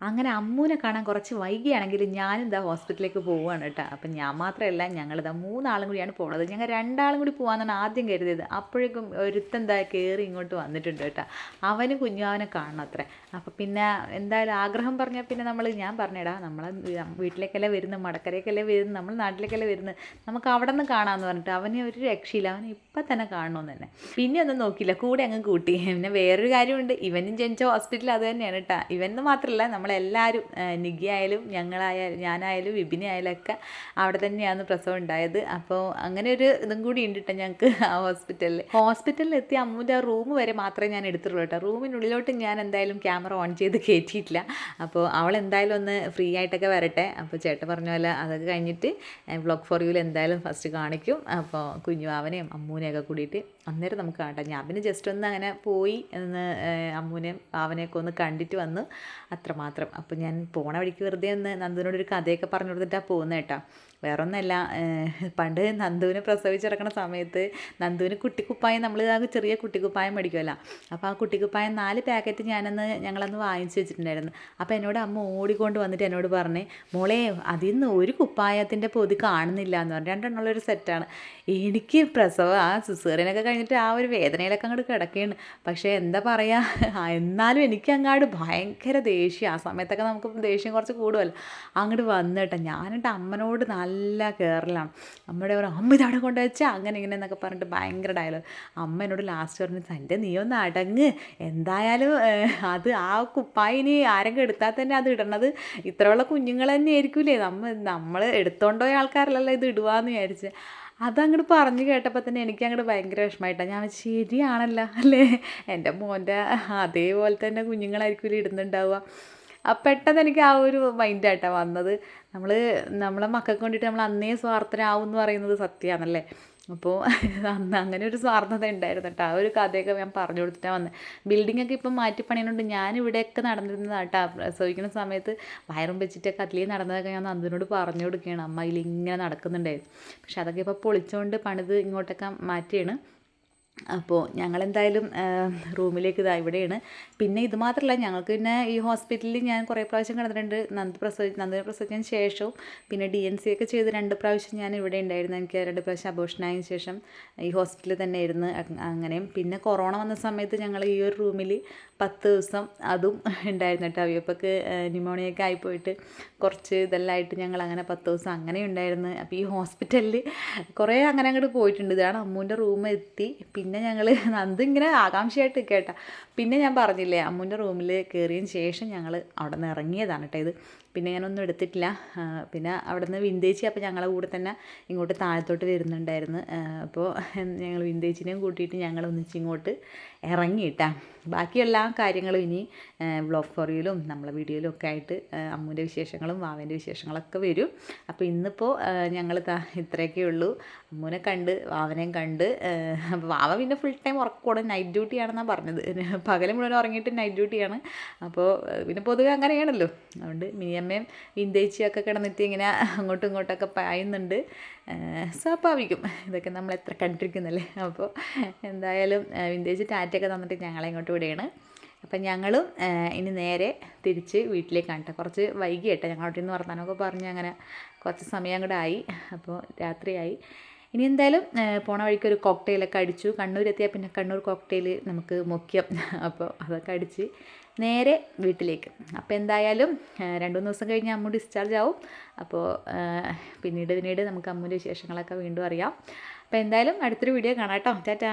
അങ്ങനെ അമ്മൂനെ കാണാൻ കുറച്ച് വൈകിയാണെങ്കിലും ഞാനും ഇതാ ഹോസ്പിറ്റലിലേക്ക് പോവുകയാണ് കേട്ടോ. അപ്പം ഞാൻ മാത്രമല്ല, ഞങ്ങളിതാ 3 ആളും കൂടിയാണ് പോണത്. ഞങ്ങൾ 2 ആളും കൂടി പോകാമെന്നാണ് ആദ്യം കരുതിയത്. അപ്പോഴേക്കും ഒരുത്തെന്താ കയറി ഇങ്ങോട്ട് വന്നിട്ടുണ്ട് കേട്ടോ. അവന് കുഞ്ഞാവനെ കാണണം അത്രേ. അപ്പം പിന്നെ എന്തായാലും ആഗ്രഹം പറഞ്ഞാൽ പിന്നെ ഞാൻ പറഞ്ഞേടാ, നമ്മളെ വീട്ടിലേക്കല്ലേ വരുന്നത്, മടക്കരയ്ക്കല്ലേ വരുന്നത്, നമ്മൾ നാട്ടിലേക്കല്ലേ വരുന്നത്, നമുക്ക് അവിടെ നിന്ന് കാണാമെന്ന് പറഞ്ഞിട്ട് അവന് ഒരു രക്ഷയില്ല. അവന് ഇപ്പം തന്നെ കാണണമെന്ന് തന്നെ. പിന്നെ ഒന്നും നോക്കിയില്ല, കൂടെ അങ്ങ് കൂട്ടി. പിന്നെ വേറൊരു കാര്യമുണ്ട്, ഇവനും ജനിച്ച ഹോസ്പിറ്റൽ അത് തന്നെയാണ് കേട്ടോ. ഇവനെന്ന് മാത്രമല്ല, നമ്മളെല്ലാവരും, നിഗി ആയാലും ഞാനായാലും വിപിനെ ആയാലും ഒക്കെ അവിടെ തന്നെയാണ് പ്രസവം ഉണ്ടായത്. അപ്പോൾ അങ്ങനെ ഒരു ഇതും കൂടി ഉണ്ട് കേട്ടോ ഞങ്ങൾക്ക് ആ ഹോസ്പിറ്റലിൽ എത്തി അമ്മൂൻ്റെ ആ റൂം വരെ മാത്രമേ ഞാൻ എടുത്തുള്ളൂ കേട്ടോ. റൂമിനുള്ളിലോട്ട് ഞാൻ എന്തായാലും ക്യാമറ ഓൺ ചെയ്ത് കയറ്റിയിട്ടില്ല. അപ്പോൾ അവൾ എന്തായാലും ഒന്ന് ഫ്രീ ആയിട്ടൊക്കെ വരട്ടെ. അപ്പോൾ ചേട്ടൻ പറഞ്ഞ പോലെ അതൊക്കെ കഴിഞ്ഞിട്ട് വ്ളോഗ് ഫോർ യുവിൽ എന്തായാലും ഫസ്റ്റ് കാണിക്കും. അപ്പോൾ കുഞ്ഞുവാവനെയും അമ്മൂനെയൊക്കെ കൂടിയിട്ട് അന്നേരം നമുക്ക് കാണാം. ഞാൻ പിന്നെ ജസ്റ്റ് ഒന്ന് അങ്ങനെ പോയി എന്ന് അമ്മൂനെയും പാവനെയൊക്കെ ഒന്ന് കണ്ടിട്ട് വന്നു, അത്രമാത്രം. അപ്പോൾ ഞാൻ പോണ വഴിക്ക് വെറുതെ ഒന്ന് നന്ദുവിനോടൊരു കഥയൊക്കെ പറഞ്ഞു കൊടുത്തിട്ടാണ് പോകുന്നത് കേട്ടോ. വേറൊന്നല്ല, പണ്ട് നന്ദുവിനെ പ്രസവിച്ചിറക്കണ സമയത്ത് നന്ദുവിന് കുട്ടിക്കുപ്പായം, നമ്മൾ ആ ചെറിയ കുട്ടിക്കുപ്പായം മേടിക്കുമല്ലോ, അപ്പോൾ ആ കുട്ടിക്കുപ്പായം 4 പാക്കറ്റ് ഞങ്ങളന്ന് വാങ്ങിച്ച് വെച്ചിട്ടുണ്ടായിരുന്നു. അപ്പോൾ എന്നോട് അമ്മ ഓടിക്കൊണ്ട് വന്നിട്ട് എന്നോട് പറഞ്ഞേ, മോളെ അതിൽ നിന്ന് ഒരു കുപ്പായത്തിൻ്റെ പൊതി കാണുന്നില്ല എന്ന് പറഞ്ഞു. 2 എണ്ണമുള്ളൊരു സെറ്റാണ്. എനിക്ക് പ്രസവം ആ സിസേറിയനൊക്കെ കഴിഞ്ഞിട്ട് ആ ഒരു വേദനയിലൊക്കെ അങ്ങോട്ട് കിടക്കുകയാണ്. പക്ഷേ എന്താ പറയുക, എന്നാലും എനിക്ക് അങ്ങോട്ട് ഭയങ്കര ദേഷ്യം. ആ സമയത്തൊക്കെ നമുക്ക് ദേഷ്യം കുറച്ച് കൂടുമല്ലോ. അങ്ങോട്ട് വന്നിട്ട് ഞാനിട്ട് അമ്മനോട് നല്ല കയറലാണ്. അമ്മയുടെ പറയും, അമ്മ ഇതവിടെ കൊണ്ടുവച്ചാൽ അങ്ങനെ ഇങ്ങനെ എന്നൊക്കെ പറഞ്ഞിട്ട് ഭയങ്കര ഡയലോഗ്. അമ്മ എന്നോട് ലാസ്റ്റ് പറഞ്ഞു, തൻ്റെ നീ ഒന്ന് അടങ്ങ്, എന്തായാലും അത് ആ കുപ്പായിനി ആരെങ്കിലും എടുത്താൽ തന്നെ അത് ഇടണത് ഇത്രയുള്ള കുഞ്ഞുങ്ങൾ തന്നെ ആയിരിക്കൂലേ, നമ്മൾ എടുത്തോണ്ട് പോയ ആൾക്കാരല്ലല്ലോ ഇത് ഇടുവാന്ന് വിചാരിച്ച്. അതങ്ങോട്ട് പറഞ്ഞു കേട്ടപ്പോൾ തന്നെ എനിക്കങ്ങോട്ട് ഭയങ്കര വിഷമമായിട്ടാണ്. ഞാൻ ശരിയാണല്ലോ അല്ലേ, എൻ്റെ മോൻ്റെ അതേപോലെ തന്നെ കുഞ്ഞുങ്ങളായിരിക്കും ഇടുന്നുണ്ടാവുക. പെട്ടെന്ന് എനിക്ക് ആ ഒരു മൈൻഡായിട്ടാണ് വന്നത്. നമ്മളെ മക്കൾക്ക് വേണ്ടിയിട്ട് നമ്മൾ അന്നേ സ്വാർത്ഥരാകും എന്ന് പറയുന്നത് സത്യമാണല്ലേ. അപ്പോൾ അന്ന് അങ്ങനെ ഒരു സ്വാർത്ഥത ഉണ്ടായിരുന്നു കേട്ടോ. ആ ഒരു കഥയൊക്കെ ഞാൻ പറഞ്ഞു കൊടുത്തിട്ടാണ് വന്നത്. ബിൽഡിങ്ങൊക്കെ ഇപ്പം മാറ്റി പണിയുന്നുണ്ട്. ഞാനിവിടെയൊക്കെ നടന്നിരുന്നതാണ് കേട്ടോ. പ്രസവിക്കുന്ന സമയത്ത് വയറും വെച്ചിട്ടൊക്കെ അതിലേ നടന്നതൊക്കെ ഞാൻ നന്ദിനോട് പറഞ്ഞു കൊടുക്കുകയാണ്. അമ്മ ഇതിലിങ്ങനെ നടക്കുന്നുണ്ടായിരുന്നു. പക്ഷെ അതൊക്കെ ഇപ്പോൾ പൊളിച്ചുകൊണ്ട് പണിത് ഇങ്ങോട്ടൊക്കെ മാറ്റിയാണ്. അപ്പോൾ ഞങ്ങളെന്തായാലും റൂമിലേക്ക് ഇതാ ഇവിടെയാണ്. പിന്നെ ഇത് മാത്രമല്ല, ഞങ്ങൾക്ക് പിന്നെ ഈ ഹോസ്പിറ്റലിൽ ഞാൻ കുറേ പ്രാവശ്യം കിടന്നിട്ടുണ്ട്. നന്ദിനെ പ്രസവിച്ചതിന് ശേഷവും പിന്നെ DNC ഒക്കെ ചെയ്ത് 2 പ്രാവശ്യം ഞാൻ ഇവിടെ ഉണ്ടായിരുന്നു. എനിക്ക് 2 പ്രാവശ്യം അബോഷനായതിനു ശേഷം ഈ ഹോസ്പിറ്റലിൽ തന്നെ ആയിരുന്നു. അങ്ങനെയും പിന്നെ കൊറോണ വന്ന സമയത്ത് ഞങ്ങൾ ഈ ഒരു റൂമിൽ 10 ദിവസം അതും ഉണ്ടായിരുന്നു കേട്ടോ. അവിയപ്പൊക്ക് ന്യൂമോണിയൊക്കെ ആയിപ്പോയിട്ട് കുറച്ച് ഇതെല്ലാം ആയിട്ട് ഞങ്ങൾ അങ്ങനെ 10 ദിവസം അങ്ങനെ ഉണ്ടായിരുന്നു. അപ്പോൾ ഈ ഹോസ്പിറ്റലിൽ കുറേ അങ്ങനെ അങ്ങോട്ട് പോയിട്ടുണ്ട്. ഇതാണ് അമ്മൂൻ്റെ റൂം എത്തി. പിന്നെ ഞങ്ങൾ ഇങ്ങനെ ആകാംക്ഷയായിട്ട് കേട്ടോ. പിന്നെ ഞാൻ പറഞ്ഞില്ലേ, അമ്മൂൻ്റെ റൂമിൽ കയറിയതിന് ശേഷം ഞങ്ങൾ അവിടെ നിന്ന് ഇറങ്ങിയതാണ് കേട്ടോ ഇത്. പിന്നെ ഞാനൊന്നും എടുത്തിട്ടില്ല. പിന്നെ അവിടെ നിന്ന് വിന്തേച്ചി അപ്പോൾ ഞങ്ങളെ കൂടെ തന്നെ ഇങ്ങോട്ട് താഴത്തോട്ട് വരുന്നുണ്ടായിരുന്നു. അപ്പോൾ ഞങ്ങൾ വിന്തേച്ചിനെയും കൂട്ടിയിട്ട് ഞങ്ങൾ ഒന്നിച്ചിങ്ങോട്ട് ഇറങ്ങിയിട്ടാ. ബാക്കി എല്ലാ കാര്യങ്ങളും ഇനി വ്ളോഗ് ഫോർ യുയിലും നമ്മളെ വീഡിയോയിലും ഒക്കെ ആയിട്ട് അമ്മൂൻ്റെ വിശേഷങ്ങളും വാവേൻ്റെ വിശേഷങ്ങളൊക്കെ വരും. അപ്പോൾ ഇന്നിപ്പോൾ ഞങ്ങൾ ഇത്രയൊക്കെ ഉള്ളൂ. അമ്മൂനെ കണ്ട് വാവനെയും കണ്ട്. അപ്പോൾ വാവ പിന്നെ ഫുൾ ടൈം ഉറക്കോടെ നൈറ്റ് ഡ്യൂട്ടിയാണെന്നാണ് പറഞ്ഞത്. പകൽ മുഴുവൻ ഉറങ്ങിയിട്ട് നൈറ്റ് ഡ്യൂട്ടിയാണ്. അപ്പോൾ പിന്നെ പൊതുവെ അങ്ങനെയാണല്ലോ. അതുകൊണ്ട് മിനിയമ്മയും വിന്തേച്ചിയൊക്കെ കിടന്നിട്ട് ഇങ്ങനെ അങ്ങോട്ടും ഇങ്ങോട്ടൊക്കെ പായുന്നുണ്ട്. സ്വാഭാവികം, ഇതൊക്കെ നമ്മൾ എത്ര കണ്ടിരിക്കുന്നല്ലേ. അപ്പോൾ എന്തായാലും വിന്തേച്ചി ടാറ്റയൊക്കെ തന്നിട്ട് ഞങ്ങളെ ഇങ്ങോട്ട് വിടുകയാണ്. അപ്പം ഞങ്ങളും ഇനി നേരെ തിരിച്ച് വീട്ടിലേക്കാണ് കേട്ടോ. കുറച്ച് വൈകിയേട്ടോ ഞങ്ങളോട്ട് നിന്ന് വർത്താനമൊക്കെ പറഞ്ഞ് അങ്ങനെ കുറച്ച് സമയം കൂടെ ആയി. അപ്പോൾ രാത്രിയായി. ഇനി എന്തായാലും പോണ വഴിക്ക് ഒരു കോക്ടെയിലൊക്കെ അടിച്ചു. കണ്ണൂരെത്തിയാൽ പിന്നെ കണ്ണൂർ കോക്ടെയിൽ നമുക്ക് മുഖ്യം. അപ്പോൾ അതൊക്കെ അടിച്ച് നേരെ വീട്ടിലേക്ക്. അപ്പോൾ എന്തായാലും 2-3 ദിവസം കഴിഞ്ഞ് അമ്മു ഡിസ്ചാർജ് ആവും. അപ്പോൾ പിന്നീട് നമുക്ക് അമ്മൂൻ്റെ വിശേഷങ്ങളൊക്കെ വീണ്ടും അറിയാം. അപ്പോൾ എന്തായാലും അടുത്തൊരു വീഡിയോ കാണാം കേട്ടോ. ടാറ്റാ.